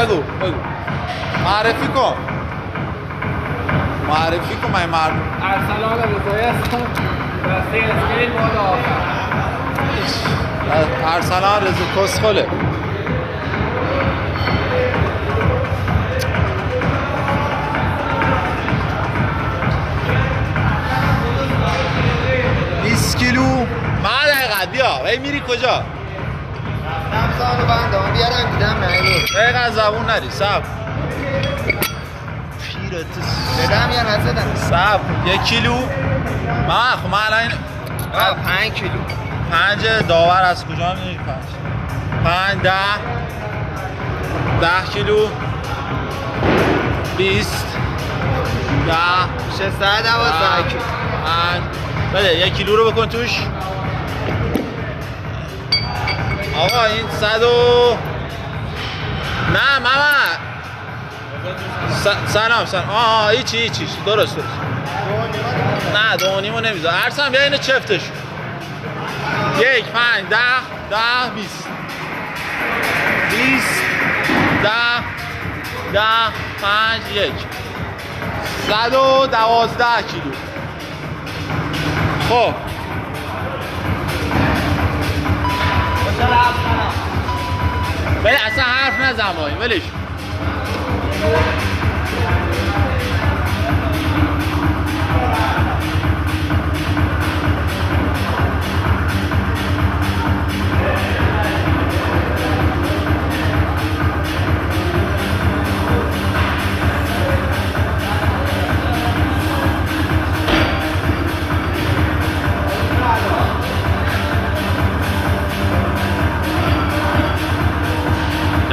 بگو معرفی کن من مردم. ارسلان رضایی هستم. دسته اسکیل مال آخر. ارسلان رضا کسخله. کیلو بعد حقیقت بیا وی میری کجا؟ رفتم سانو بندام بیارم دیدم نهیدو دقیقا زبون نری سب پیرت بدم یا نزدم؟ سب 1 کیلو من الان 5 کیلو 5 داور از کجا میدونی 5 10 کیلو 20 10 612 کیلو بده 1 کیلو رو بکن توش آقا این 100 نه ماما سلام هیچی درست نه 2.5 نمیذار ارسم بیا اینو چفتش 1 5 10 20 10 5 1 112 کیلو خب ولی اصلا حرف نزن با این ولش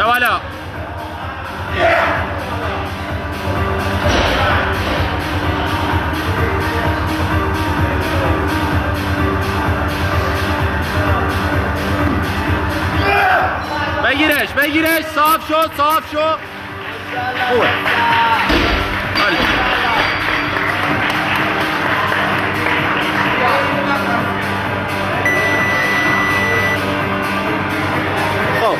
والا بگیرش صاف شد خوبه آلی خب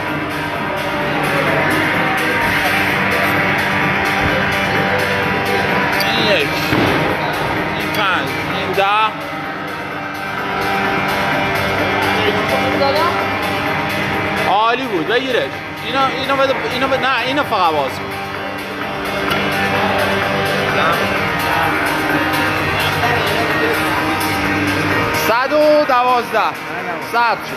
این 5 این 10 عالی بود بگیرش اینو بده نه اینو فقط باز کن 112 100 شد